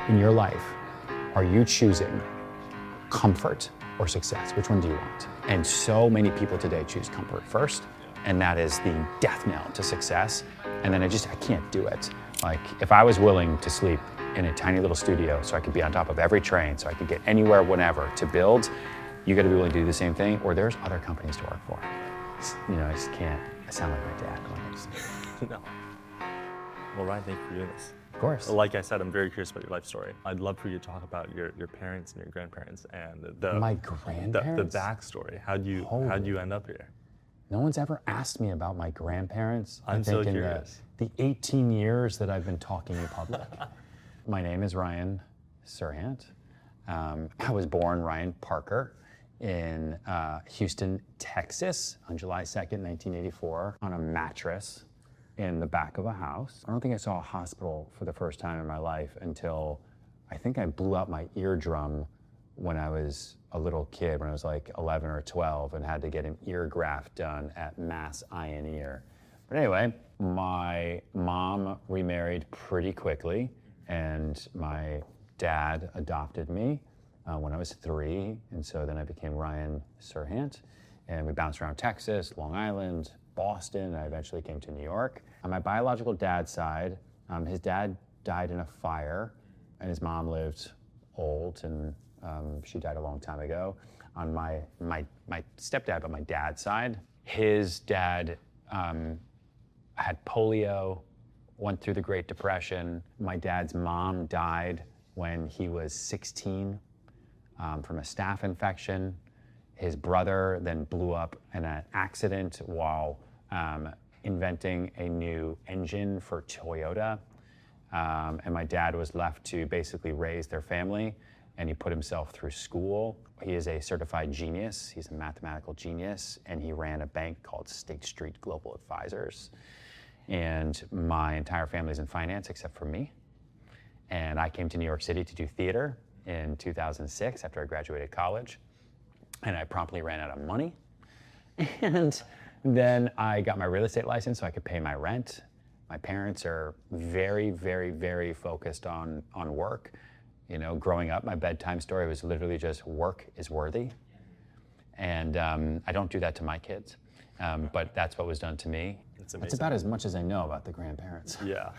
In your life, are you choosing comfort or success? Which one do you want? And so many people today choose comfort first, and that is the death knell to success. And then I can't do it. Like, if I was willing to sleep in a tiny little studio so I could be on top of every train, so I could get anywhere, whenever, to build, you gotta be willing to do the same thing, or there's other companies to work for. I just can't. I sound like my dad. No. Well, Ryan, thank you for doing this. Of course. Like I said, I'm very curious about your life story. I'd love for you to talk about your parents and your grandparents and my grandparents? the backstory. How'd you end up here? No one's ever asked me about my grandparents. I'm so curious. The 18 years that I've been talking in public. My name is Ryan Serhant. I was born Ryan Parker in Houston, Texas on July 2nd, 1984, on a mattress in the back of a house. I don't think I saw a hospital for the first time in my life until I think I blew out my eardrum when I was a little kid, when I was like 11 or 12, and had to get an ear graft done at Mass Eye and Ear. But anyway, my mom remarried pretty quickly, and my dad adopted me when I was 3, and so then I became Ryan Serhant, and we bounced around Texas, Long Island, Boston, and I eventually came to New York. On my biological dad's side, his dad died in a fire, and his mom lived old, and she died a long time ago. On my stepdad, but my dad's side, his dad had polio, went through the Great Depression. My dad's mom died when he was 16 from a staph infection. His brother then blew up in an accident while inventing a new engine for Toyota. And my dad was left to basically raise their family, and he put himself through school. He is a certified genius. He's a mathematical genius, and he ran a bank called State Street Global Advisors. And my entire family's in finance except for me. And I came to New York City to do theater in 2006 after I graduated college. And I promptly ran out of money. And then I got my real estate license so I could pay my rent. My parents are very, very, very focused on work. You know, growing up, my bedtime story was literally just work is worthy. And I don't do that to my kids, but that's what was done to me. That's about as much as I know about the grandparents. Yeah.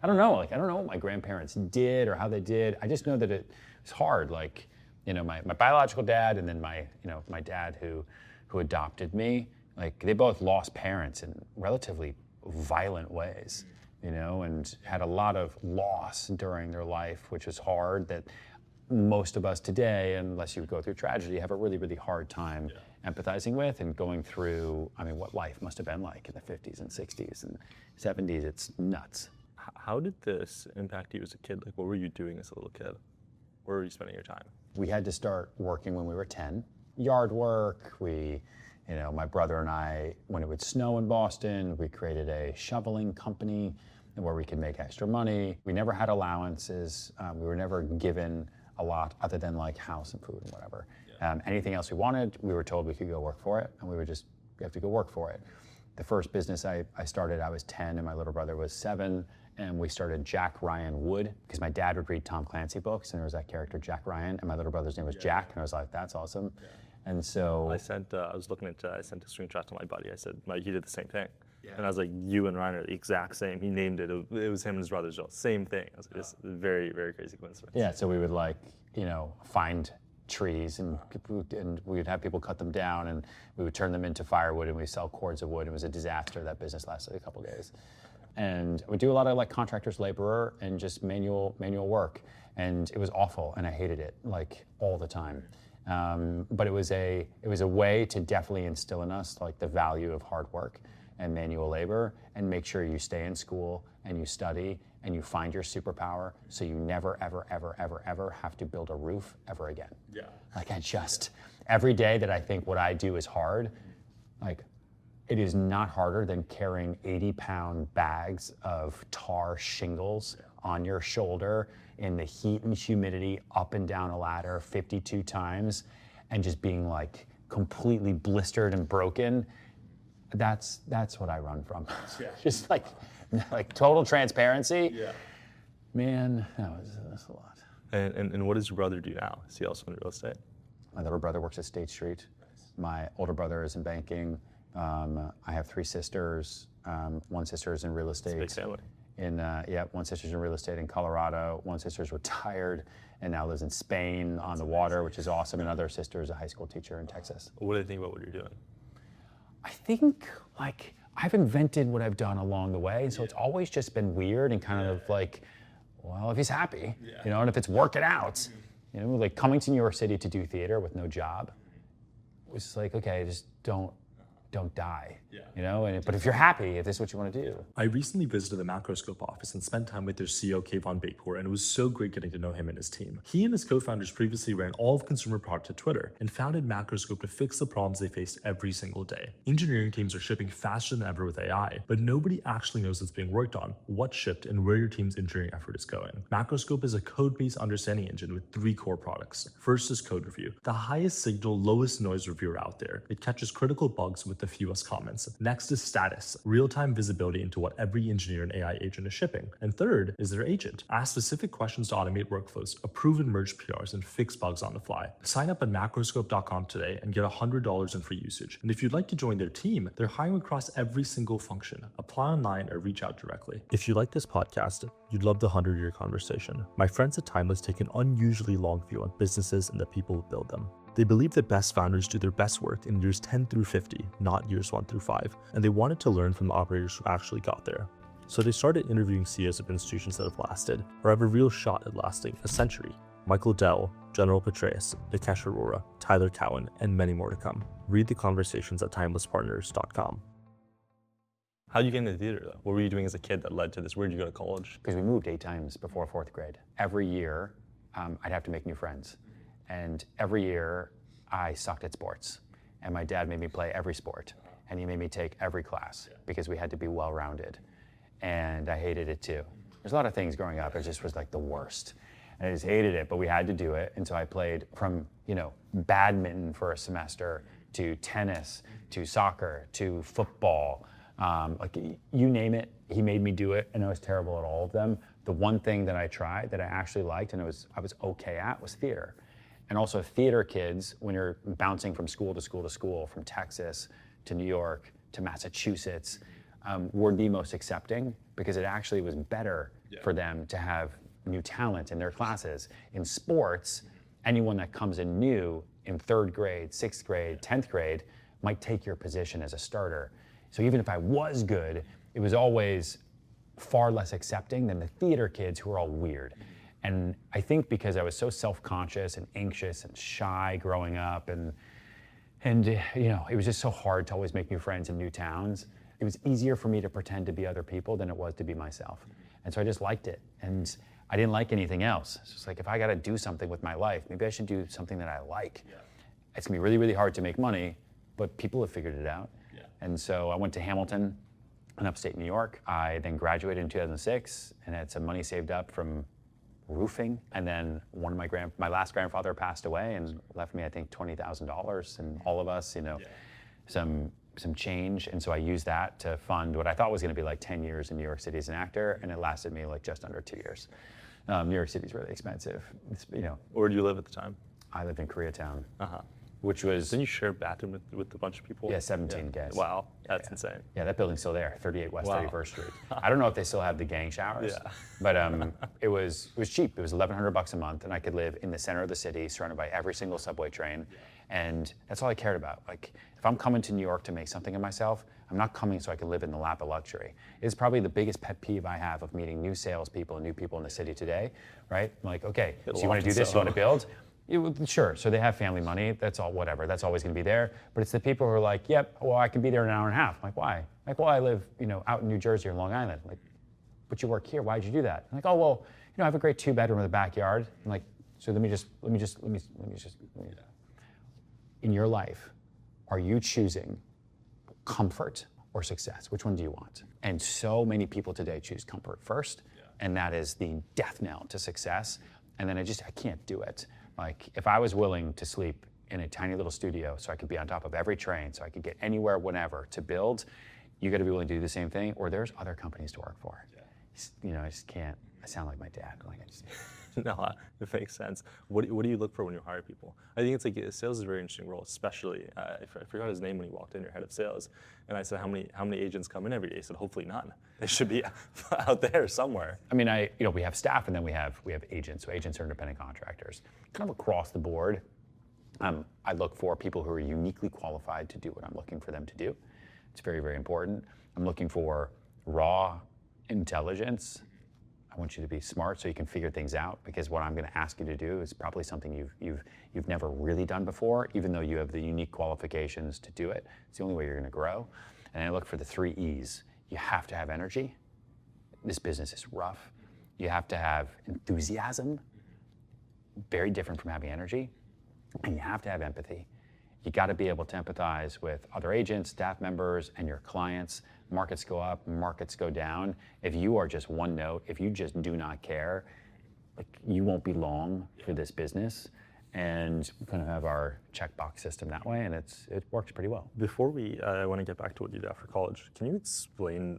I don't know what my grandparents did or how they did. I just know that it was hard. Like, you know, my biological dad and then my dad who adopted me, like they both lost parents in relatively violent ways, you know, and had a lot of loss during their life, which is hard, that most of us today, unless you go through tragedy, have a really, really hard time empathizing with and going through, what life must have been like in the 50s and 60s and 70s. It's nuts. How did this impact you as a kid? Like, what were you doing as a little kid? Where were you spending your time? We had to start working when we were 10. Yard work, my brother and I, when it would snow in Boston, we created a shoveling company where we could make extra money. We never had allowances. We were never given a lot other than like house and food and whatever. Anything else we wanted, we were told we could go work for it, and we have to go work for it. The first business I started, I was 10 and my little brother was 7, and we started Jack Ryan Wood, because my dad would read Tom Clancy books, and there was that character Jack Ryan, and my little brother's name was Jack, and I was like, that's awesome. And so I sent a screenshot to my buddy. I said, Mike, he did the same thing. And I was like, you and Ryan are the exact same. He named it. It was him and his brother Joe. Same thing. I was like, this is a very, very crazy coincidence. Yeah, so we would find trees and we'd have people cut them down and we would turn them into firewood and we'd sell cords of wood. It was a disaster. That business lasted a couple days. And we do a lot of like contractors, laborer, and just manual work. And it was awful and I hated it like all the time. But it was a way to definitely instill in us like the value of hard work and manual labor, and make sure you stay in school and you study and you find your superpower so you never, ever, ever, ever, ever have to build a roof ever again. Yeah. Like every day that I think what I do is hard, like it is not harder than carrying 80-pound bags of tar shingles on your shoulder in the heat and humidity up and down a ladder 52 times and just being like completely blistered and broken. That's what I run from. Yeah. Just like total transparency. Yeah. Man, that's a lot. And what does your brother do now? Is he also in real estate? My little brother works at State Street. My older brother is in banking. I have 3 sisters. One sister is in real estate. Big family. One sister's in real estate in Colorado. One sister's retired and now lives in Spain on the water, which is awesome. Another sister is a high school teacher in Texas. What do they think about what you're doing? I think like I've invented what I've done along the way, so it's always just been weird and kind of like, well, if he's happy, and if it's working out, like coming to New York City to do theater with no job was like, okay, just don't die, but if you're happy, if this is what you want to do. I recently visited the Macroscope office and spent time with their CEO, Kayvon Bakpour, and it was so great getting to know him and his team. He and his co-founders previously ran all of consumer product at Twitter and founded Macroscope to fix the problems they faced every single day. Engineering teams are shipping faster than ever with AI, but nobody actually knows what's being worked on, what shipped, and where your team's engineering effort is going. Macroscope is a code-based understanding engine with 3 core products. First is Code Review, the highest signal, lowest noise reviewer out there. It catches critical bugs with the fewest comments. Next is Status, real-time visibility into what every engineer and AI agent is shipping. And third is their agent. Ask specific questions to automate workflows, approve and merge PRs, and fix bugs on the fly. Sign up at macroscope.com today and get $100 in free usage. And if you'd like to join their team, they're hiring across every single function. Apply online or reach out directly. If you like this podcast, you'd love the 100-year conversation. My friends at Timeless take an unusually long view on businesses and the people who build them. They believe that best founders do their best work in years 10 through 50, not years 1 through 5, and they wanted to learn from the operators who actually got there. So they started interviewing CEOs of institutions that have lasted, or have a real shot at lasting a century. Michael Dell, General Petraeus, Nikesh Arora, Tyler Cowen, and many more to come. Read the conversations at timelesspartners.com. How did you get into theater though? What were you doing as a kid that led to this? Where did you go to college? Because we moved 8 times before 4th grade. Every year, I'd have to make new friends. And every year, I sucked at sports. And my dad made me play every sport. And he made me take every class because we had to be well-rounded. And I hated it too. There's a lot of things growing up, it just was like the worst. And I just hated it, but we had to do it. And so I played from, badminton for a semester to tennis, to soccer, to football. You name it, he made me do it, and I was terrible at all of them. The one thing that I tried that I actually liked and I was okay at was theater. And also theater kids, when you're bouncing from school to school to school, from Texas to New York to Massachusetts, were the most accepting because it actually was better for them to have new talent in their classes. In sports, anyone that comes in new in 3rd grade, 6th grade, 10th grade might take your position as a starter. So even if I was good, it was always far less accepting than the theater kids who were all weird. And I think because I was so self-conscious and anxious and shy growing up and it was just so hard to always make new friends in new towns, it was easier for me to pretend to be other people than it was to be myself. And so I just liked it. And I didn't like anything else. It's just like, if I got to do something with my life, maybe I should do something that I like. It's gonna be really, really hard to make money, but people have figured it out. And so I went to Hamilton in upstate New York. I then graduated in 2006 and had some money saved up from roofing. And then my last grandfather passed away and left me, I think, $20,000 and all of us, some change. And so I used that to fund what I thought was gonna be like 10 years in New York City as an actor, and it lasted me like just under 2 years. New York City's really expensive. Where did you live at the time? I lived in Koreatown. Which was... Didn't you share a bathroom with a bunch of people? Yeah, 17 guys. Wow, that's insane. Yeah, that building's still there, 38 West 31st Street. I don't know if they still have the gang showers, but it was cheap. It was $1,100 a month, and I could live in the center of the city, surrounded by every single subway train, and that's all I cared about. Like, if I'm coming to New York to make something of myself, I'm not coming so I can live in the lap of luxury. It's probably the biggest pet peeve I have of meeting new salespeople and new people in the city today, right? I'm like, okay, so you want to do this, you want to build? Sure, so they have family money, that's all, whatever, that's always gonna be there. But it's the people who are like, yep, well, I can be there in an hour and a half. I'm like, why? Like, well, I live, out in New Jersey or Long Island. Like, but you work here, why'd you do that? I'm like, oh, well, I have a great 2-bedroom with a backyard. I'm like, so let me just. In your life, are you choosing comfort or success? Which one do you want? And so many people today choose comfort first, and that is the death knell to success. And then I can't do it. Like, if I was willing to sleep in a tiny little studio so I could be on top of every train, so I could get anywhere, whenever, to build, you gotta be willing to do the same thing, or there's other companies to work for. I just can't. I sound like my dad. Like I just, No, it makes sense. What do you look for when you hire people? I think it's like sales is a very interesting role, especially I forgot his name when he walked in, your head of sales, and I said how many agents come in every day? He said hopefully none. They should be out there somewhere. I mean, we have staff and then we have agents. So agents are independent contractors, kind of across the board. I look for people who are uniquely qualified to do what I'm looking for them to do. It's very, very important. I'm looking for raw intelligence. I want you to be smart so you can figure things out, because what I'm going to ask you to do is probably something you've never really done before, even though you have the unique qualifications to do it. It's the only way you're going to grow. And I look for the 3 E's. You have to have energy. This business is rough. You have to have enthusiasm, very different from having energy. And you have to have empathy. You got to be able to empathize with other agents, staff members, and your clients. Markets go up, markets go down. If you are just one note, if you just do not care, like, you won't be long for this business. And we kind of have our checkbox system that way, and it works pretty well. Before I want to get back to what you did after college, can you explain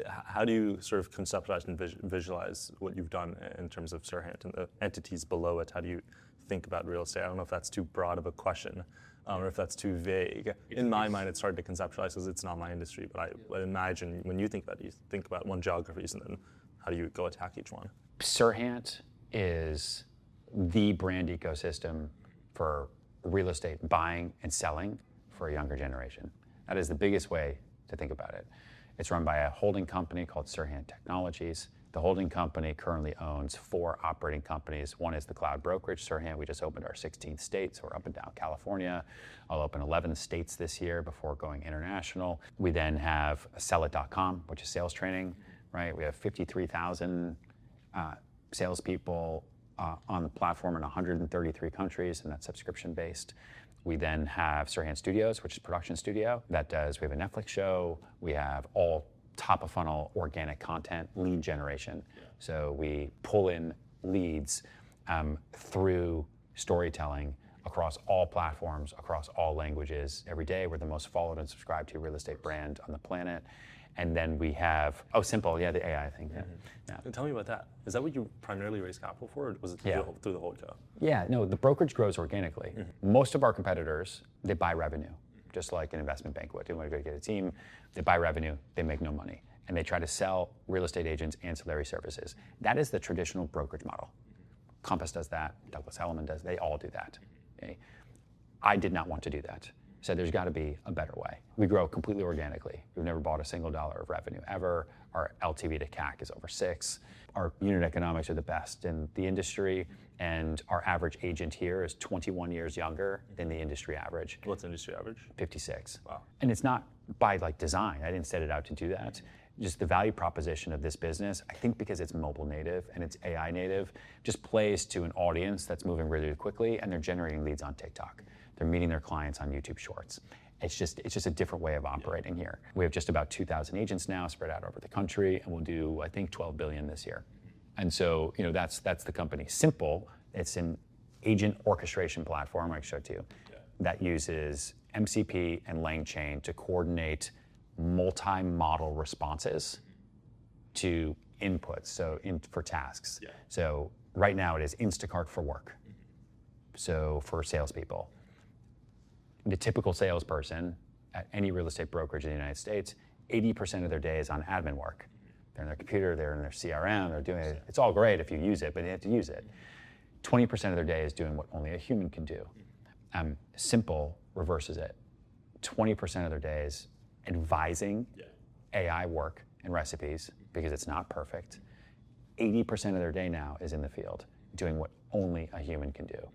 how do you sort of conceptualize and visualize what you've done in terms of Serhant and the entities below it? How do you think about real estate? I don't know if that's too broad of a question. Or if that's too vague. In my mind, it's hard to conceptualize because it's not my industry, but I imagine when you think about it, you think about one geographies and then how do you go attack each one? Serhant is the brand ecosystem for real estate buying and selling for a younger generation. That is the biggest way to think about it. It's run by a holding company called Serhant Technologies. The holding company currently owns 4 operating companies. One is the cloud brokerage, Serhant. We just opened our 16th state, so we're up and down California. I'll open 11 states this year before going international. We then have sellit.com, which is sales training, right? We have 53,000 salespeople on the platform in 133 countries, and that's subscription-based. We then have Serhant Studios, which is production studio. We have a Netflix show. We have all top of funnel organic content, lead generation. So we pull in leads through storytelling across all platforms, across all languages. Every day, we're the most followed and subscribed to real estate brand on the planet. And then we have, Simple, the AI thing. Yeah. Tell me about that. Is that what you primarily raised capital for, or was it through the whole co? Yeah, no, the brokerage grows organically. Most of our competitors, they buy revenue, just like an investment bank would. They want to go get a team, they buy revenue, they make no money. And they try to sell real estate agents ancillary services. That is the traditional brokerage model. Compass does that, Douglas Elliman does, they all do that. Okay? I did not want to do that. So there's got to be a better way. We grow completely organically. We've never bought a single dollar of revenue ever. Our LTV to CAC is over 6. Our unit economics are the best in the industry, and our average agent here is 21 years younger than the industry average. What's industry average? 56. Wow. And it's not by design. I didn't set it out to do that. Just the value proposition of this business, I think because it's mobile native and it's AI native, just plays to an audience that's moving really quickly, and they're generating leads on TikTok. They're meeting their clients on YouTube Shorts. It's just a different way of operating here. We have just about 2,000 agents now spread out over the country, and we'll do, I think, $12 billion this year. And so, that's the company. Simple, it's an agent orchestration platform I showed to you that uses MCP and LangChain to coordinate multi-model responses to inputs, for tasks. So right now it is Instacart for work. So for salespeople, the typical salesperson at any real estate brokerage in the United States, 80% of their day is on admin work. They're on their computer, they're in their CRM, they're doing it. It's all great if you use it, but they have to use it. 20% of their day is doing what only a human can do. Simple reverses it. 20% of their day is advising AI work and recipes because it's not perfect. 80% of their day now is in the field doing what only a human can do.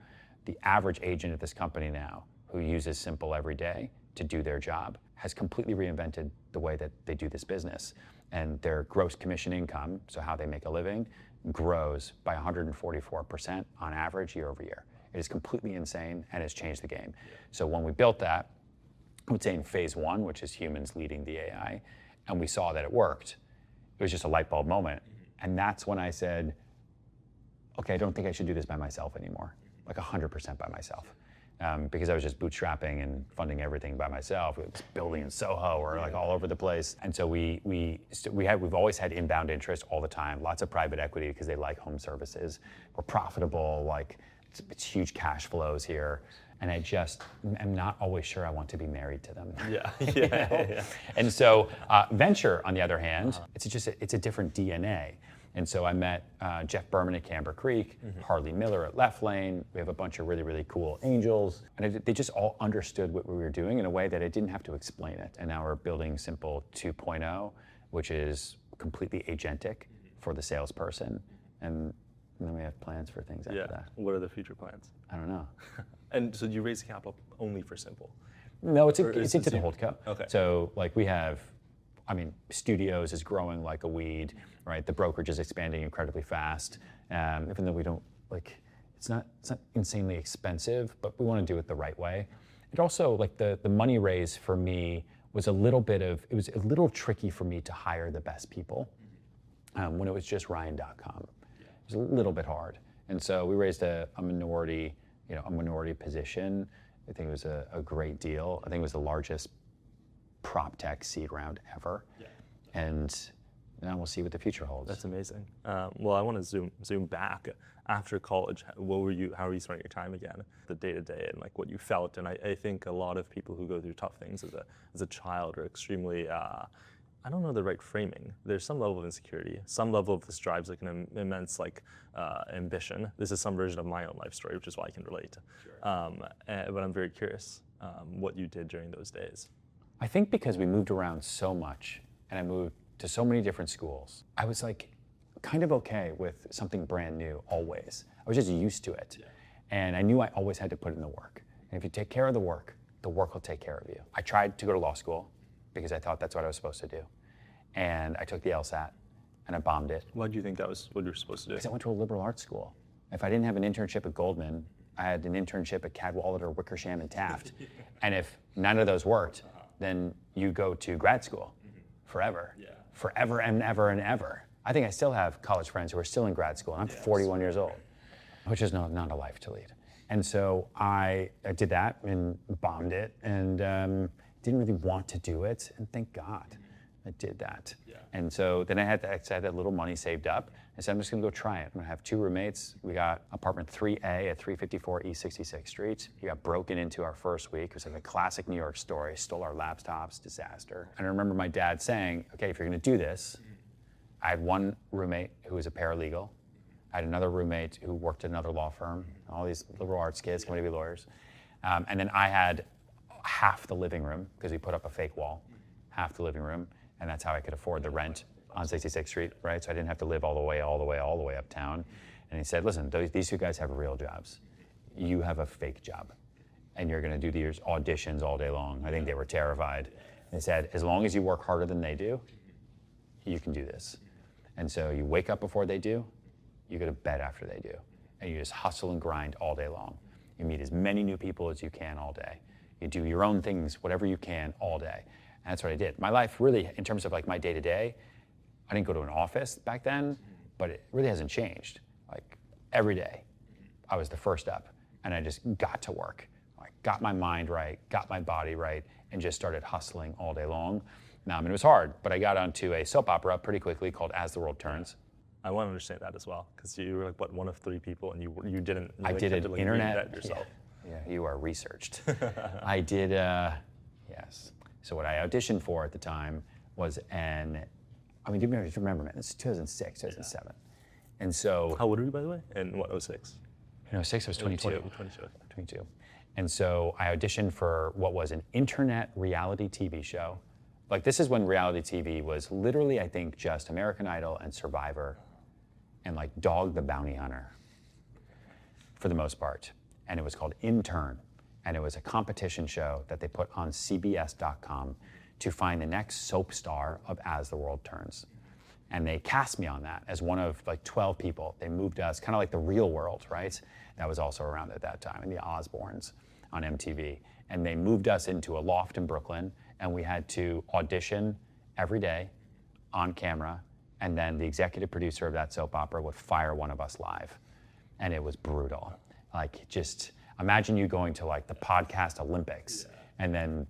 The average agent at this company now who uses Simple every day to do their job has completely reinvented the way that they do this business. And their gross commission income, so how they make a living, grows by 144% on average year over year. It is completely insane and has changed the game. So when we built that, I would say in phase 1, which is humans leading the AI, and we saw that it worked, it was just a light bulb moment. And that's when I said, okay, I don't think I should do this by myself anymore, 100% by myself. because I was just bootstrapping and funding everything by myself. It was building in Soho or like all over the place. And so we've always had inbound interest all the time. Lots of private equity because they like home services. We're profitable, like it's huge cash flows here. And I just am not always sure I want to be married to them. Yeah, You know? And so venture, on the other hand, it's a different DNA. And so I met Jeff Berman at Camber Creek, Harley Miller at Left Lane. We have a bunch of really, really cool angels. And they just all understood what we were doing in a way that I didn't have to explain it. And now we're building Simple 2.0, which is completely agentic for the salesperson. And then we have plans for things after that. What are the future plans? I don't know. And so you raise capital only for Simple? No, it's Or into the holdco. Okay. So like we have, studios is growing like a weed, right? The brokerage is expanding incredibly fast. Even though we don't it's not insanely expensive, but we want to do it the right way. It also the money raise for me was it was a little tricky for me to hire the best people when it was just Ryan.com. It was a little bit hard. And so we raised a minority position. I think it was a great deal. I think it was the largest prop tech seed round ever. Yeah. And now we'll see what the future holds. That's amazing. Well, I want to zoom back. After college, how were you spending your time again? The day-to-day and what you felt. And I think a lot of people who go through tough things as a child are extremely, I don't know the right framing. There's some level of insecurity. Some level of this drives an immense ambition. This is some version of my own life story, which is why I can relate. Sure. But I'm very curious what you did during those days. I think because we moved around so much and I moved to so many different schools, I was kind of okay with something brand new always. I was just used to it. Yeah. And I knew I always had to put in the work. And if you take care of the work will take care of you. I tried to go to law school because I thought that's what I was supposed to do. And I took the LSAT and I bombed it. Why do you think that was what you were supposed to do? Because I went to a liberal arts school. If I didn't have an internship at Goldman, I had an internship at Cadwalader, Wickersham, and Taft. And if none of those worked, then you go to grad school forever. Yeah. Forever and ever and ever. I think I still have college friends who are still in grad school, and I'm 41 years old, which is not a life to lead. And so I did that and bombed it and didn't really want to do it, and thank God I did that. Yeah. And so then I had that little money saved up. I said, I'm just gonna go try it. I'm gonna have 2 roommates. We got apartment 3A at 354 East 66th Street. We got broken into our first week. It was a classic New York story. Stole our laptops, disaster. And I remember my dad saying, okay, if you're gonna do this, I had one roommate who was a paralegal. I had another roommate who worked at another law firm. All these liberal arts kids going to be lawyers. And then I had half the living room because we put up a fake wall, half the living room. And that's how I could afford the rent on 66th Street, right? So I didn't have to live all the way uptown. And he said, listen, these 2 guys have real jobs. You have a fake job. And you're gonna do these auditions all day long. I think they were terrified. And he said, as long as you work harder than they do, you can do this. And so you wake up before they do, you go to bed after they do. And you just hustle and grind all day long. You meet as many new people as you can all day. You do your own things, whatever you can, all day. And that's what I did. My life really, in terms of my day-to-day, I didn't go to an office back then, but it really hasn't changed. Every day, I was the first up, and I just got to work. I got my mind right, got my body right, and just started hustling all day long. It was hard, but I got onto a soap opera pretty quickly called As the World Turns. I want to understand that as well, because you were one of 3 people, and you didn't. I did it internet yourself. Yeah, you are researched. I did, yes. So what I auditioned for at the time was give me remember, man, it's 2006, 2007. Yeah. And so. How old were you, by the way? In what, 06? In 06, I was 22. 22. And so I auditioned for what was an internet reality TV show. This is when reality TV was literally, I think, just American Idol and Survivor and Dog the Bounty Hunter for the most part. And it was called Intern. And it was a competition show that they put on CBS.com to find the next soap star of As the World Turns. And they cast me on that as one of 12 people. They moved us, kind of like The Real World, right? That was also around at that time, and the Osbournes on MTV. And they moved us into a loft in Brooklyn, and we had to audition every day on camera, and then the executive producer of that soap opera would fire one of us live. And it was brutal. Imagine you going to like the podcast Olympics and then,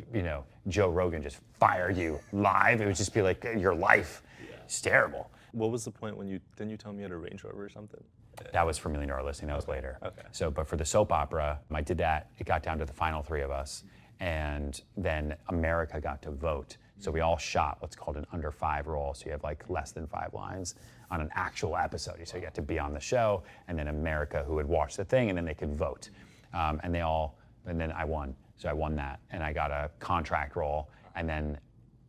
Joe Rogan just fired you live. It would just be like your life. It's terrible. What was the point when didn't you tell me you had a Range Rover or something? That was for $1 Million Listing. That was later. Okay. So, but for the soap opera, I did that. It got down to the final 3 of us. And then America got to vote. So we all shot what's called an under 5 role. So you have like less than 5 lines on an actual episode. So you got to be on the show, and then America, who would watch the thing, and then they could vote. And then I won. So I won that, and I got a contract role. And then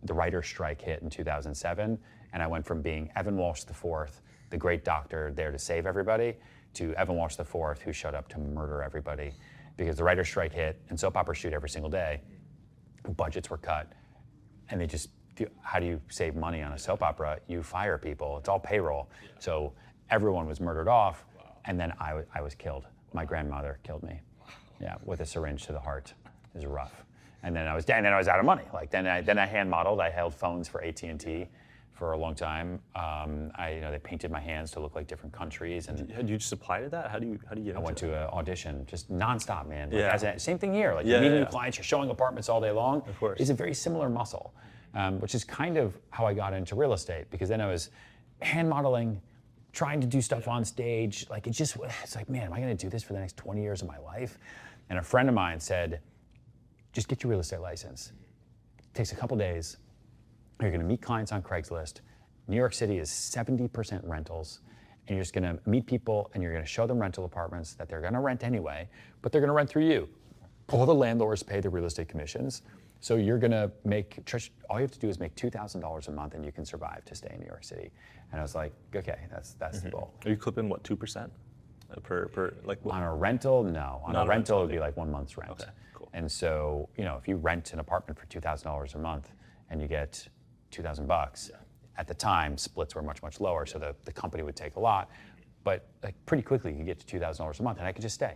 the writer's strike hit in 2007, and I went from being Evan Walsh IV, the great doctor there to save everybody, to Evan Walsh IV, who showed up to murder everybody, because the writer's strike hit, and soap operas shoot every single day. Budgets were cut, and how do you save money on a soap opera? You fire people. It's all payroll. So everyone was murdered off, and then I was killed. My grandmother killed me, with a syringe to the heart. It was rough. And then I was out of money. Like then I hand modeled. I held phones for AT&T for a long time. They painted my hands to look like different countries. And Did you just apply to that? How do you get I went to an audition, just nonstop, man. Same thing here. Like Yeah, you're meeting yeah. new clients, you're showing apartments all day long. Of course. It's a very similar muscle, which is kind of how I got into real estate, because then I was hand modeling, trying to do stuff on stage. Like it's like, man, am I going to do this for the next 20 years of my life? And a friend of mine said, just get your real estate license. It takes a couple days. You're going to meet clients on Craigslist. New York City is 70% rentals, and you're just going to meet people, and you're going to show them rental apartments that they're going to rent anyway, but they're going to rent through you. All the landlords pay the real estate commissions, so you're going to all you have to do is make $2,000 a month, and you can survive to stay in New York City. And I was like, okay, that's the goal. Are you clipping 2% per like? On a rental, no. On a rental, it would be like 1 month's rent. Okay, cool. And so, if you rent an apartment for $2,000 a month and you get $2,000, at the time, splits were much, much lower, so the company would take a lot. But like pretty quickly, you could get to $2,000 a month, and I could just stay.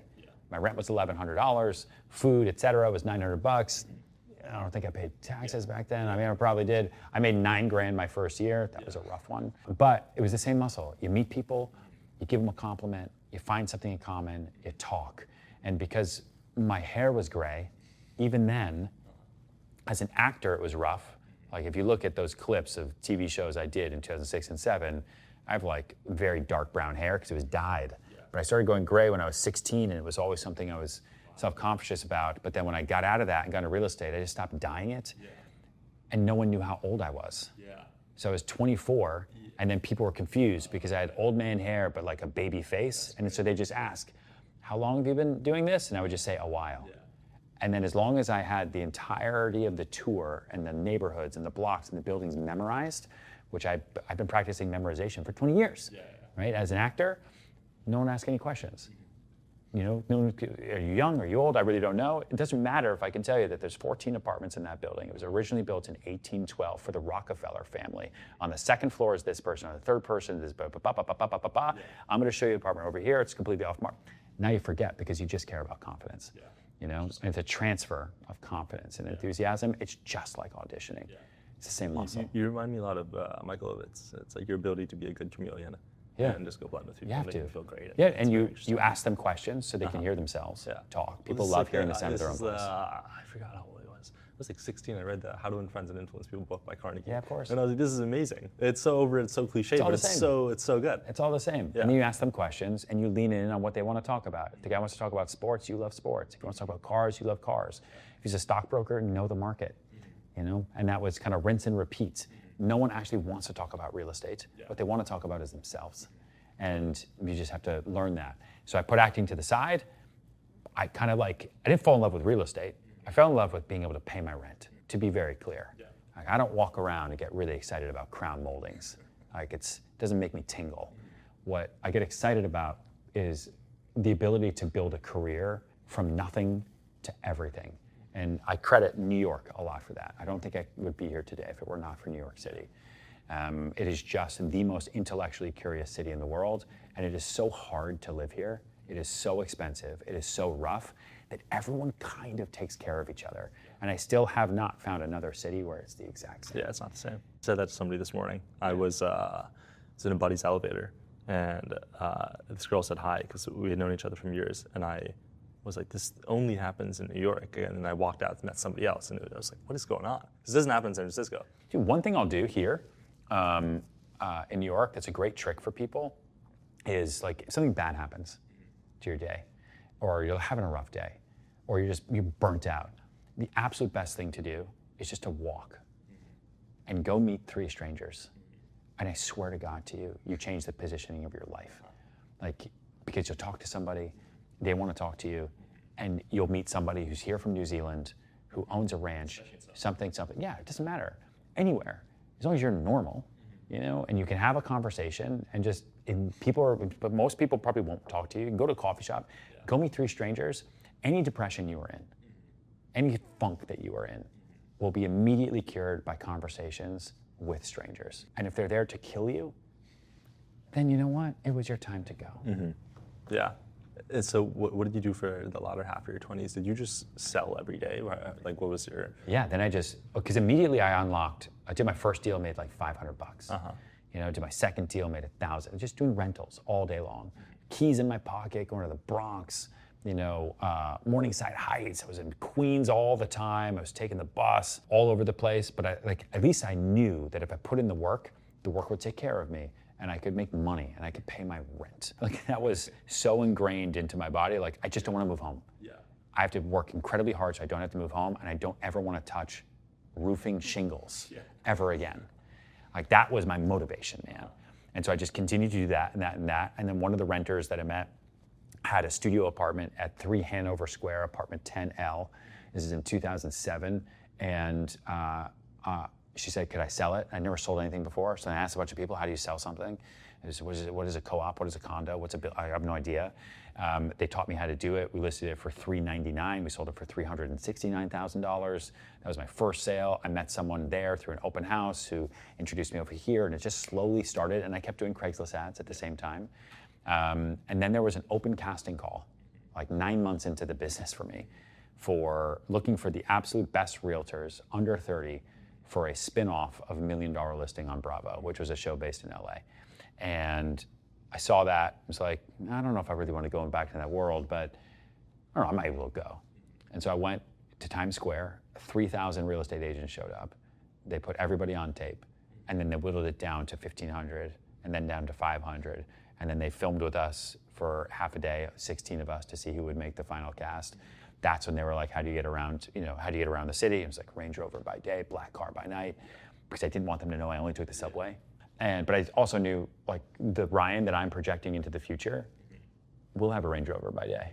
My rent was $1,100, food, et cetera, was $900. I don't think I paid taxes back then. I mean, I probably did. I made $9,000 my first year. That was a rough one. But it was the same muscle. You meet people, you give them a compliment, you find something in common, you talk. And because my hair was gray, even then, as an actor, it was rough. Like if you look at those clips of TV shows I did in 2006 and 2007, I have like very dark brown hair because it was dyed. But I started going gray when I was 16, and it was always something I was self-conscious about. But then when I got out of that and got into real estate, I just stopped dyeing it. And no one knew how old I was. So I was 24, and then people were confused because I had old man hair but like a baby face. And so they just ask, how long have you been doing this? And I would just say, a while. And then as long as I had the entirety of the tour and the neighborhoods and the blocks and the buildings memorized, which I've been practicing memorization for 20 years, right? As an actor, no one asked any questions. No one, are you young, are you old? I really don't know. It doesn't matter if I can tell you that there's 14 apartments in that building. It was originally built in 1812 for the Rockefeller family. On the second floor is this person, on the third person is this, I'm gonna show you the apartment over here, it's completely off mark. Now you forget because you just care about confidence. And it's a transfer of confidence and enthusiasm. It's just like auditioning. It's the same muscle. You remind me a lot of Michael Ovitz. It's like your ability to be a good chameleon. And just go blend with people. You have and to. make them feel great. And you ask them questions so they can hear themselves talk. People love hearing the sound of their own voice. I forgot how old it was. I was like 16. I read the How to Win Friends and Influence People book by Carnegie. Yeah, of course. And I was like, this is amazing. It's so over, it's so cliche, all but the it's same. so good. It's all the same. And then you ask them questions and you lean in on what they want to talk about. If the guy wants to talk about sports, you love sports. If he wants to talk about cars, you love cars. If he's a stockbroker, know the market. And that was kind of rinse and repeat. No one actually wants to talk about real estate. What they want to talk about is themselves. And you just have to learn that. So I put acting to the side. I didn't fall in love with real estate. I fell in love with being able to pay my rent, to be very clear. Like, I don't walk around and get really excited about crown moldings. Like it doesn't make me tingle. What I get excited about is the ability to build a career from nothing to everything. And I credit New York a lot for that. I don't think I would be here today if it were not for New York City. It is just the most intellectually curious city in the world, and it is so hard to live here. It is so expensive, it is so rough, that everyone kind of takes care of each other. And I still have not found another city where it's the exact same. Yeah, it's not the same. I said that to somebody this morning. I was in a buddy's elevator, and this girl said hi, because we had known each other for years, and I was like, this only happens in New York. And then I walked out and met somebody else, and I was like, what is going on? This doesn't happen in San Francisco. Dude, one thing I'll do here in New York that's a great trick for people is like if something bad happens to your day, or you're having a rough day, or you're burnt out. The absolute best thing to do is just to walk and go meet 3 strangers. And I swear to God to you, you change the positioning of your life. Like, because you'll talk to somebody, they want to talk to you, and you'll meet somebody who's here from New Zealand, who owns a ranch, something. Yeah, it doesn't matter. Anywhere, as long as you're normal, you know, and you can have a conversation and just, but most people probably won't talk to you. You can go to a coffee shop, go meet 3 strangers. Any depression you were in, any funk that you were in, will be immediately cured by conversations with strangers. And if they're there to kill you, then you know what? It was your time to go. Mm-hmm. Yeah. And so what did you do for the latter half of your 20s? Did you just sell every day? Like, what was your... Yeah, then because immediately I did my first deal, made like $500. You know, did my second deal, made $1,000. Just doing rentals all day long. Keys in my pocket, going to the Bronx, you know, Morningside Heights. I was in Queens all the time. I was taking the bus all over the place. But at least I knew that if I put in the work would take care of me, and I could make money, and I could pay my rent. Like, that was so ingrained into my body. Like, I just don't want to move home. Yeah. I have to work incredibly hard so I don't have to move home, and I don't ever want to touch roofing shingles ever again. Like, that was my motivation, man. And so I just continued to do that and that and that. And then one of the renters that I met had a studio apartment at 3 Hanover Square, apartment 10L. This is in 2007. And she said, could I sell it? I never sold anything before. So I asked a bunch of people, how do you sell something? What is a co-op? What is a condo? What's a bill? I have no idea. They taught me how to do it. We listed it for $399. We sold it for $369,000. That was my first sale. I met someone there through an open house who introduced me over here, and it just slowly started. And I kept doing Craigslist ads at the same time. And then there was an open casting call, like 9 months into the business for me, for looking for the absolute best realtors under 30 for a spin-off of $1 Million Listing on Bravo, which was a show based in LA. And I saw that, I was like, I don't know if I really want to go back to that world, but I don't know, I might as well go. And so I went to Times Square, 3,000 real estate agents showed up. They put everybody on tape, and then they whittled it down to 1,500, and then down to 500. And then they filmed with us for half a day, 16 of us, to see who would make the final cast. That's when they were like, how do you get around, how do you get around the city? It was like Range Rover by day, black car by night, because I didn't want them to know I only took the subway. But I also knew, like, the Ryan that I'm projecting into the future will have a Range Rover by day.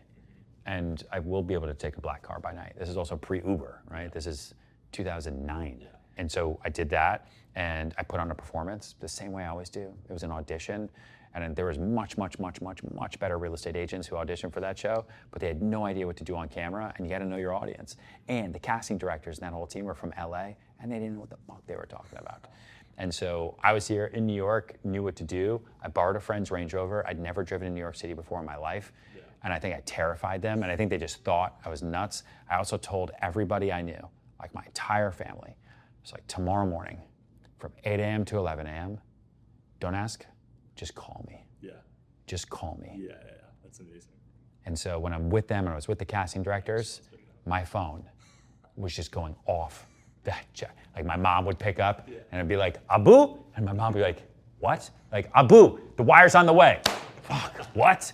And I will be able to take a black car by night. This is also pre-Uber, right? This is 2009. And so I did that, and I put on a performance the same way I always do. It was an audition. And there was much better real estate agents who auditioned for that show, but they had no idea what to do on camera, and you gotta know your audience. And the casting directors and that whole team were from LA, and they didn't know what the fuck they were talking about. And so I was here in New York, knew what to do. I borrowed a friend's Range Rover. I'd never driven in New York City before in my life. Yeah. And I think I terrified them, and I think they just thought I was nuts. I also told everybody I knew, like my entire family, it was like, tomorrow morning from 8 a.m. to 11 a.m., don't ask, just call me. Yeah. Just call me. Yeah, that's amazing. And so when I'm with them and I was with the casting directors, my phone was just going off. Like, my mom would pick up and it'd be like, Abu? And my mom would be like, what? Like, Abu, the wire's on the way. Fuck, what?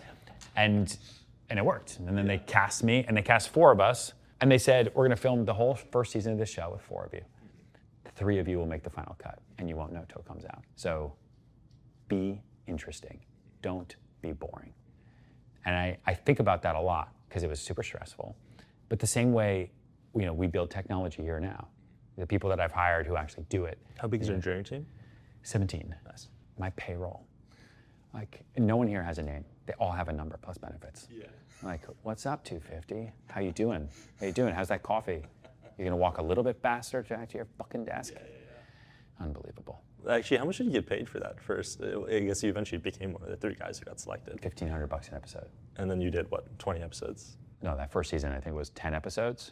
And it worked. And then they cast me, and they cast 4 of us, and they said, we're gonna film the whole first season of this show with 4 of you. 3 of you will make the final cut, and you won't know till it comes out. So be interesting. Don't be boring. And I think about that a lot because it was super stressful. But the same way, we build technology here now. The people that I've hired who actually do it. How big is your engineering team? 17. Nice. My payroll. Like, no one here has a name. They all have a number plus benefits. Yeah. Like, what's up, 250? How you doing? How you doing? How's that coffee? You're gonna walk a little bit faster back to your fucking desk? Yeah. Unbelievable. Actually, how much did you get paid for that first? I guess you eventually became one of the 3 guys who got selected. $1,500 an episode. And then you did, what, 20 episodes? No, that first season I think was 10 episodes,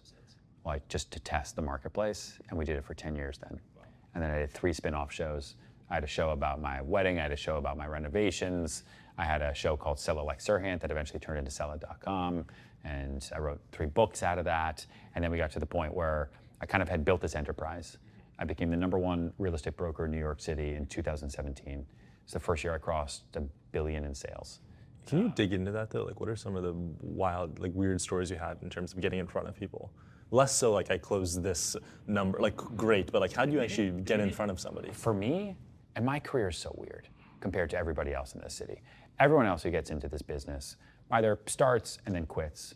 like just to test the marketplace, and we did it for 10 years then. Wow. And then I did 3 spin-off shows I had a show about my wedding. I had a show about my renovations. I had a show called Sell It Like Serhant that eventually turned into sellit.com. And I wrote 3 books out of that. And then we got to the point where I kind of had built this enterprise. I became the #1 real estate broker in New York City in 2017. It's the first year I crossed $1 billion in sales. Can you dig into that though? Like, what are some of the wild, like weird stories you had in terms of getting in front of people? Less so like I closed this number, like great, but like how do you actually get in front of somebody? For me, and my career is so weird compared to everybody else in this city. Everyone else who gets into this business either starts and then quits.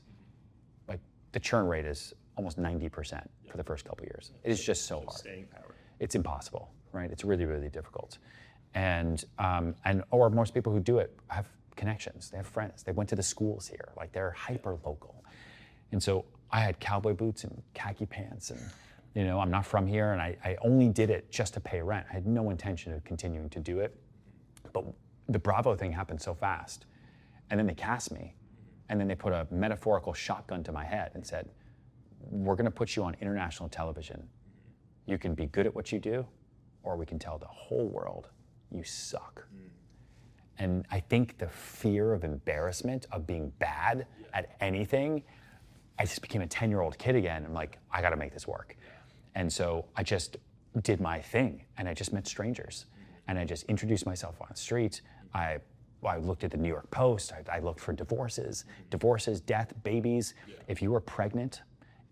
Like the churn rate is almost 90% for the first couple of years. It is just so hard. Staying power. It's impossible, right? It's really, really difficult. And or most people who do it have connections. They have friends. They went to the schools here. Like they're hyper local. And so I had cowboy boots and khaki pants, and I'm not from here, and I only did it just to pay rent. I had no intention of continuing to do it. But the Bravo thing happened so fast. And then they cast me. And then they put a metaphorical shotgun to my head and said, we're going to put you on international television. You can be good at what you do, or we can tell the whole world you suck. And I think the fear of embarrassment, of being bad at anything, I just became a 10-year-old kid again. I'm like, I got to make this work. And so I just did my thing, and I just met strangers. And I just introduced myself on the street. I looked at the New York Post. I looked for divorces, death, babies. If you were pregnant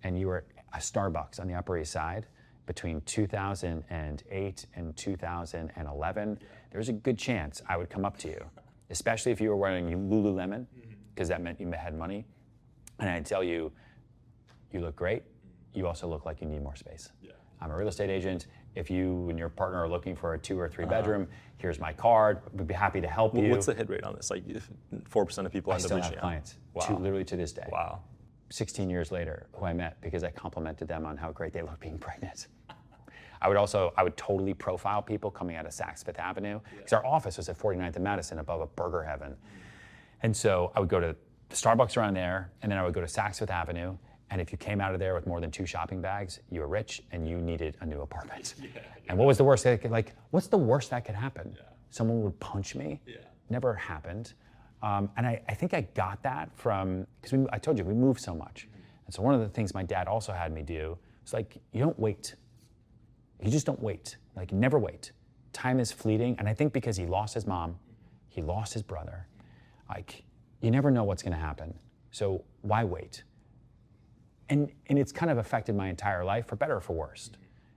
and you were at a Starbucks on the Upper East Side between 2008 and 2011, there's a good chance I would come up to you, especially if you were wearing Lululemon, because that meant you had money. And I'd tell you, you look great. You also look like you need more space. I'm a real estate agent. If you and your partner are looking for a 2 or 3 bedroom, here's my card. We'd be happy to help you. What's the hit rate on this? Like 4% of people I end up still reaching have out. clients, Wow. literally to this day. Wow. 16 years later, who I met because I complimented them on how great they look being pregnant. I would totally profile people coming out of Saks Fifth Avenue, because our office was at 49th and Madison above a burger heaven. And so I would go to the Starbucks around there, and then I would go to Saks Fifth Avenue, and if you came out of there with more than 2 shopping bags, you were rich and you needed a new apartment. And what was the worst what's the worst that could happen? Someone would punch me? Never happened. And I think I got that from, because I told you, we moved so much. And so one of the things my dad also had me do was like, you don't wait. You just don't wait. Like, never wait. Time is fleeting. And I think because he lost his mom, he lost his brother, like, you never know what's gonna happen. So why wait? And it's kind of affected my entire life, for better or for worse.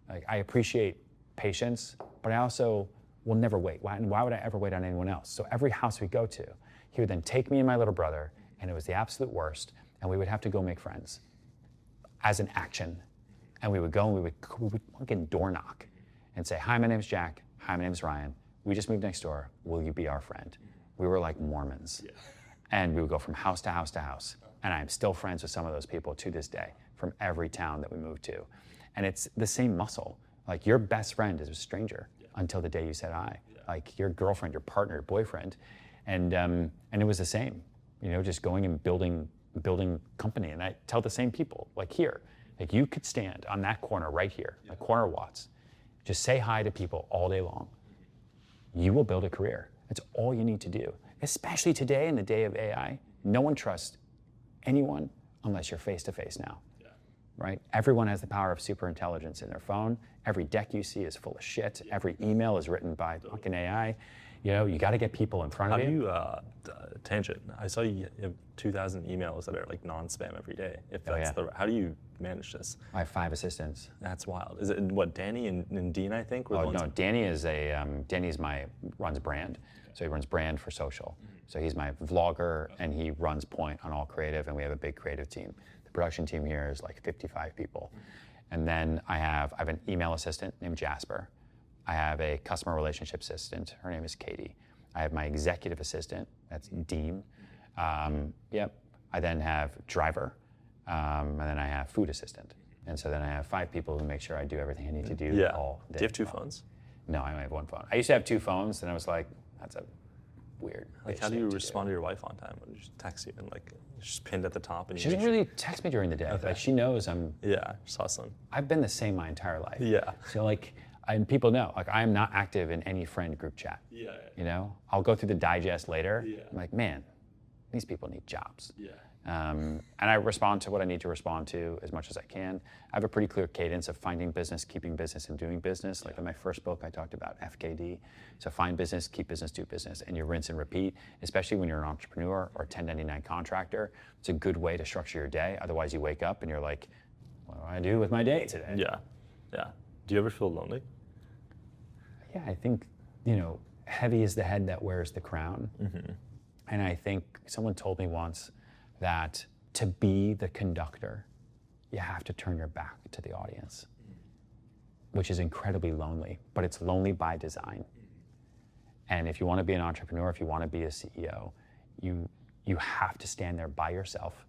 Like, I appreciate patience, but I also will never wait. Why would I ever wait on anyone else? So every house we go to, he would then take me and my little brother, and it was the absolute worst, and we would have to go make friends as an action. And we would go and we would fucking door knock and say, hi, my name's Jack. Hi, my name's Ryan. We just moved next door. Will you be our friend? We were like Mormons. And we would go from house to house to house. And I'm still friends with some of those people to this day from every town that we moved to. And it's the same muscle. Like, your best friend is a stranger until the day you said hi. Like, your girlfriend, your partner, your boyfriend. And it was the same, just going and building company. And I tell the same people, like here, like you could stand on that corner right here, the corner of Watts, just say hi to people all day long. You will build a career. That's all you need to do. Especially today in the day of AI, no one trusts anyone unless you're face to face now, right? Everyone has the power of super intelligence in their phone. Every deck you see is full of shit. Every email is written by fucking AI. You got to get people in front of you. How do you, tangent, I saw you have 2,000 emails that are like non-spam every day. If that's how do you manage this? I have 5 assistants. That's wild. Is it what, Danny and Dean, I think? Oh, no, Danny is runs brand. So he runs brand for social. So he's my vlogger, and he runs point on all creative, and we have a big creative team. The production team here is like 55 people. And then I have an email assistant named Jasper. I have a customer relationship assistant. Her name is Katie. I have my executive assistant. That's Dean. I then have driver, and then I have food assistant. And so then I have 5 people who make sure I do everything I need to do all day. Do you have 2 phones? No, I only have 1 phone. I used to have 2 phones, and I was like, that's a weird. Like, how do you respond to your wife on time when she texts you and like she's pinned at the top? And She doesn't really text me during the day. Okay. Like, she knows I'm. Yeah, just hustling. I've been the same my entire life. Yeah. So like, And people know, like, I am not active in any friend group chat. Yeah. You know, I'll go through the digest later. Yeah. I'm like, man, these people need jobs. Yeah. And I respond to what I need to respond to as much as I can. I have a pretty clear cadence of finding business, keeping business, and doing business. Like in my first book, I talked about FKD. So find business, keep business, do business, and you rinse and repeat, especially when you're an entrepreneur or a 1099 contractor. It's a good way to structure your day. Otherwise, you wake up and you're like, what do I do with my day today? Yeah. Yeah. Do you ever feel lonely? Yeah, I think, you know, heavy is the head that wears the crown. Mm-hmm. And I think someone told me once that to be the conductor, you have to turn your back to the audience, which is incredibly lonely, but it's lonely by design. And if you want to be an entrepreneur, if you want to be a CEO, you have to stand there by yourself.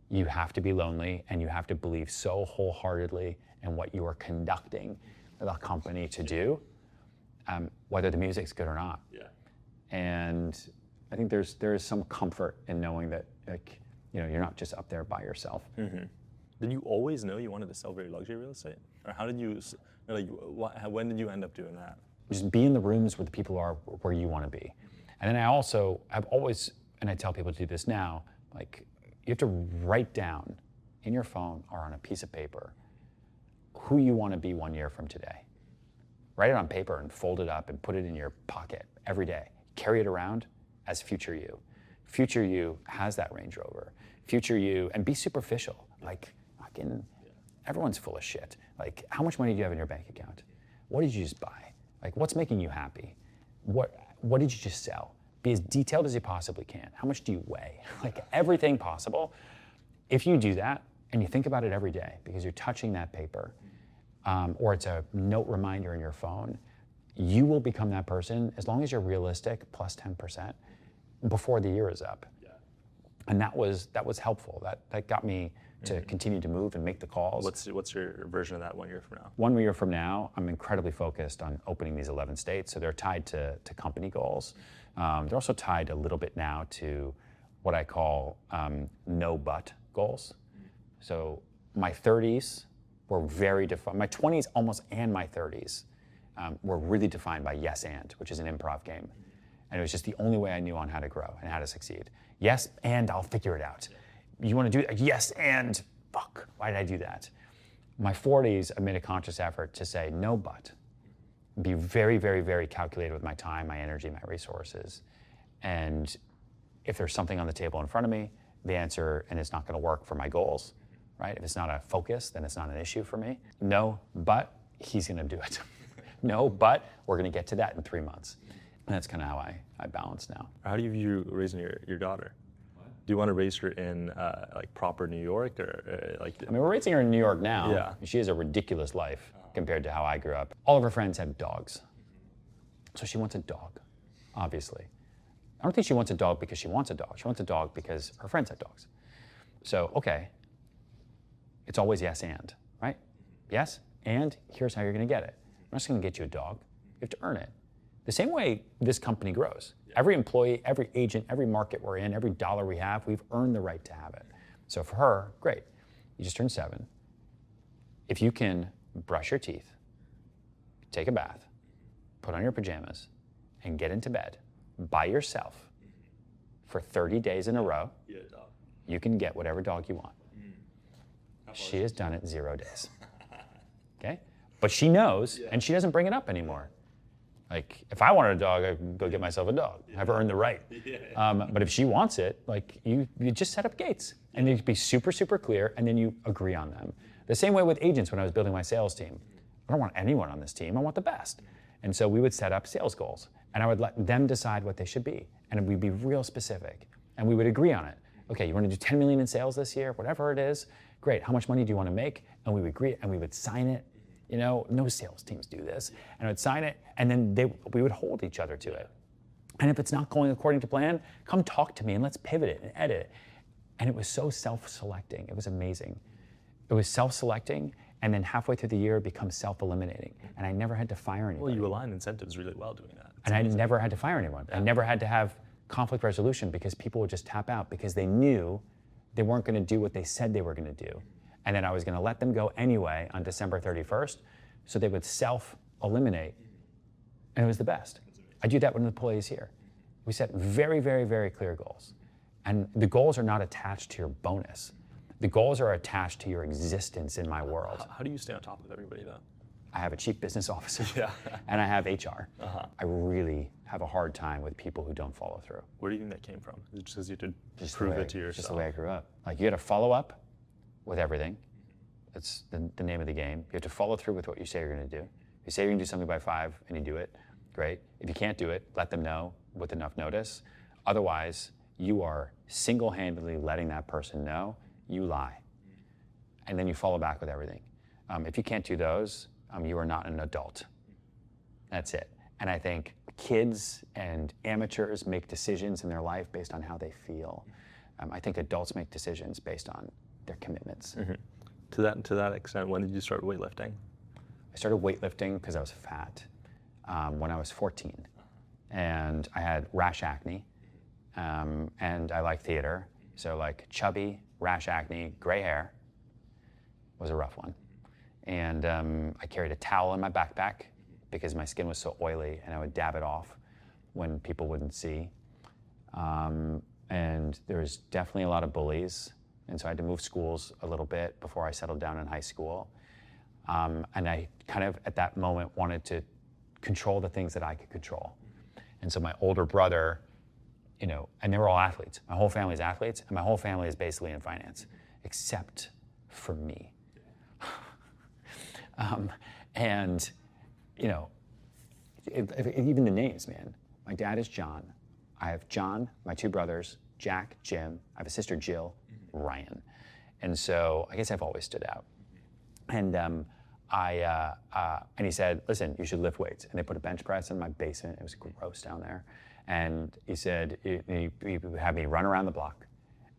You have to be lonely, and you have to believe so wholeheartedly in what you are conducting the company to do, whether the music's good or not. Yeah. And I think there is some comfort in knowing that, like, you know, you're not just up there by yourself. Mm-hmm. Did you always know you wanted to sell very luxury real estate, or how did you, when did you end up doing that? Just be in the rooms where the people are where you want to be. And then I've always, and I tell people to do this now, like, you have to write down in your phone or on a piece of paper who you want to be 1 year from today. Write it on paper and fold it up and put it in your pocket every day. Carry it around as future you. Future you has that Range Rover. Future you, and be superficial. Like, fucking, everyone's full of shit. Like, how much money do you have in your bank account? What did you just buy? Like, what's making you happy? What did you just sell? Be as detailed as you possibly can. How much do you weigh? Like, everything possible. If you do that, and you think about it every day, because you're touching that paper, or it's a note reminder in your phone, you will become that person as long as you're realistic, plus 10%, before the year is up. Yeah. And that was helpful. That got me to continue to move and make the calls. What's your version of that 1 year from now? 1 year from now, I'm incredibly focused on opening these 11 states. So they're tied to company goals. They're also tied a little bit now to what I call no but goals. So my 30s were very defined. My 20s almost and my 30s were really defined by yes and, which is an improv game. And it was just the only way I knew on how to grow and how to succeed. Yes, and I'll figure it out. You want to do it? Yes, and fuck, why did I do that? My 40s, I made a conscious effort to say no but. Be very, very, very calculated with my time, my energy, my resources. And if there's something on the table in front of me, the answer, and it's not going to work for my goals, right? If it's not a focus, then it's not an issue for me. No, but he's going to do it. No, but we're going to get to that in 3 months. And that's kind of how I balance now. How do you view raising your daughter? Do you want to raise her in like proper New York, or like? I mean, we're raising her in New York now. Yeah. She has a ridiculous life compared to how I grew up. All of her friends have dogs. So she wants a dog, obviously. I don't think she wants a dog because she wants a dog. She wants a dog because her friends have dogs. So, okay, it's always yes and, right? Yes, and here's how you're going to get it. I'm not just going to get you a dog. You have to earn it. The same way this company grows. Every employee, every agent, every market we're in, every dollar we have, we've earned the right to have it. So for her, great. You just turned 7. If you can brush your teeth, take a bath, put on your pajamas, and get into bed by yourself for 30 days in a row, you can get whatever dog you want. She has done it in 0 days. Okay? But she knows, and she doesn't bring it up anymore. Like, if I wanted a dog, I'd go get myself a dog. I've earned the right. But if she wants it, like, you just set up gates. And you be super, super clear, and then you agree on them. The same way with agents when I was building my sales team. I don't want anyone on this team. I want the best. And so we would set up sales goals. And I would let them decide what they should be. And we'd be real specific. And we would agree on it. Okay, you want to do 10 million in sales this year? Whatever it is. Great. How much money do you want to make? And we would agree, and we would sign it. You know, no sales teams do this. And I would sign it, and then we would hold each other to it. And if it's not going according to plan, come talk to me, and let's pivot it and edit it. And it was so self-selecting. It was amazing. It was self-selecting, and then halfway through the year, it becomes self-eliminating. And I never had to fire anyone. Well, you align incentives really well doing that. And I never had to fire anyone. I never had to have conflict resolution because people would just tap out because they knew they weren't going to do what they said they were going to do. And then I was going to let them go anyway on December 31st. so they would self-eliminate, and it was the best. I do that with employees here. We set very, very, very clear goals. And the goals are not attached to your bonus. The goals are attached to your existence in my world. How do you stay on top of everybody though? I have a chief business officer, Yeah. and I have HR. I really have a hard time with people who don't follow through. Where do you think that came from? Is it just because you had to Just prove the way, it to yourself? Just the way I grew up. Like, you got to follow up with everything. That's the name of the game. You have to follow through with what you say you're going to do. If you say you're going to do something by 5 and you do it, great. If you can't do it, let them know with enough notice. Otherwise, you are single-handedly letting that person know you lie. And then you follow back with everything. If you can't do those, you are not an adult. That's it. And I think kids and amateurs make decisions in their life based on how they feel. I think adults make decisions based on their commitments. To that extent, when did you start weightlifting? I started weightlifting because I was fat when I was 14. And I had rash acne, and I like theater. So like chubby, rash acne, gray hair was a rough one. And I carried a towel in my backpack because my skin was so oily, and I would dab it off when people wouldn't see. And there was definitely a lot of bullies. And so I had to move schools a little bit before I settled down in high school. And I kind of, at that moment, wanted to control the things that I could control. And so my older brother, you know, and they were all athletes. My whole family's athletes, and my whole family is basically in finance, except for me. And, you know, even the names, man. My dad is John. I have John, my 2 brothers, Jack, Jim. I have a sister, Jill, Ryan. And so I guess I've always stood out. And and he said, listen, you should lift weights. And they put a bench press in my basement. It was gross down there. And he said, he had me run around the block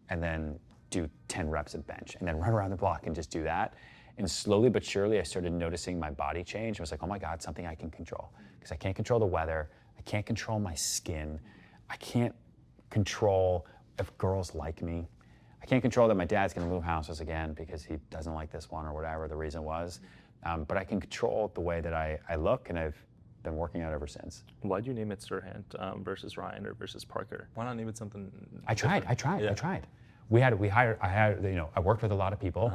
and then do 10 reps of bench and then run around the block and just do that. And slowly but surely, I started noticing my body change. I was like, oh my God, something I can control. Because I can't control the weather. I can't control my skin. I can't control if girls like me. I can't control that my dad's gonna move houses again because he doesn't like this one or whatever the reason was. But I can control the way that I look, and I've been working out ever since. Why'd you name it Serhant versus Ryan or versus Parker? Why not name it something I tried. I worked with a lot of people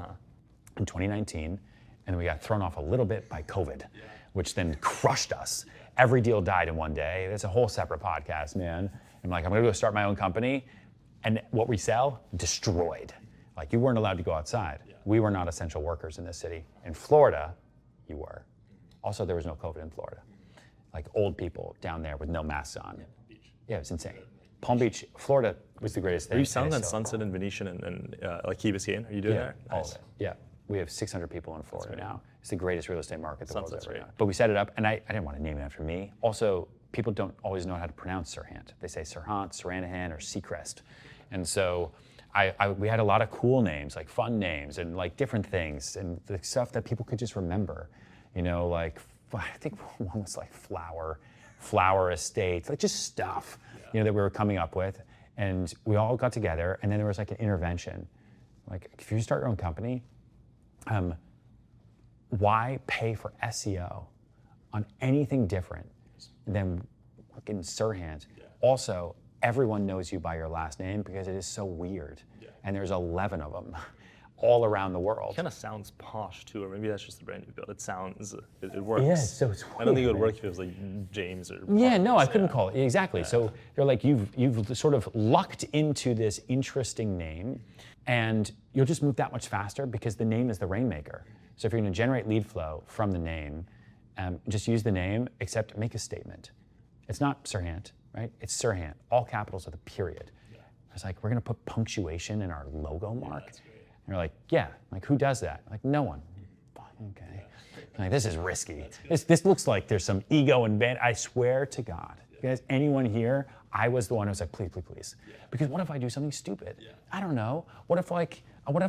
in 2019, and we got thrown off a little bit by COVID, which then crushed us. Every deal died in one day. It's a whole separate podcast, man. I'm like, I'm gonna go start my own company, and what we sell, destroyed. Like, you weren't allowed to go outside. We were not essential workers in this city. In Florida, you were. Also, there was no COVID in Florida. Like, old people down there with no masks on. Yeah, it was insane. Palm Beach, Florida was the greatest thing. Are you selling on Sunset and Venetian and like Key Biscayne? Are you doing that? All of it. Yeah. We have 600 people in Florida now. It's the greatest real estate market the world's Sunset's ever great. known. But we set it up, and I didn't want to name it after me. Also, people don't always know how to pronounce Serhant. They say Serhant, Seranahan, or Seacrest. And so we had a lot of cool names, like fun names, and like different things, and the stuff that people could just remember. You know, like, I think one was like Flower Estates, like just stuff, you know, that we were coming up with. And we all got together, and then there was like an intervention. Like, if you start your own company, why pay for SEO on anything different than fucking Serhant? Also, everyone knows you by your last name because it is so weird. And there's 11 of them all around the world. It kind of sounds posh too, or maybe that's just the brand you built. It sounds, it works. Yeah, so it's weird. I don't think it would work if it was like James or Yeah, no, I Parkers, couldn't call it. Exactly. So you're like, you've sort of lucked into this interesting name, and you'll just move that much faster because the name is the rainmaker. So if you're going to generate lead flow from the name, just use the name, except make a statement. It's not Serhant, right? It's Serhant, all capitals with a period. It's like, we're going to put punctuation in our logo mark. And you're like, yeah, like, who does that? Like, no one. Okay. Like, this is risky. This looks like there's some ego and I swear to God, guys, anyone here, I was the one who was like, please, please, please. Because what if I do something stupid? I don't know. What if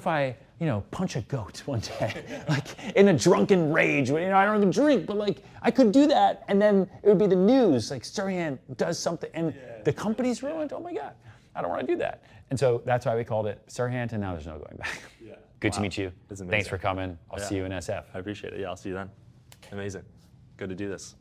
I, you know, punch a goat one day, like in a drunken rage? You know, I don't even drink, but like, I could do that, and then it would be the news, like, Serhant does something, and the company's ruined. Oh my God, I don't want to do that. And so that's why we called it Serhant, and now there's no going back. Good to meet you. It's amazing. Thanks for coming. I'll see you in SF. I appreciate it. Yeah, I'll see you then. Amazing. Good to do this.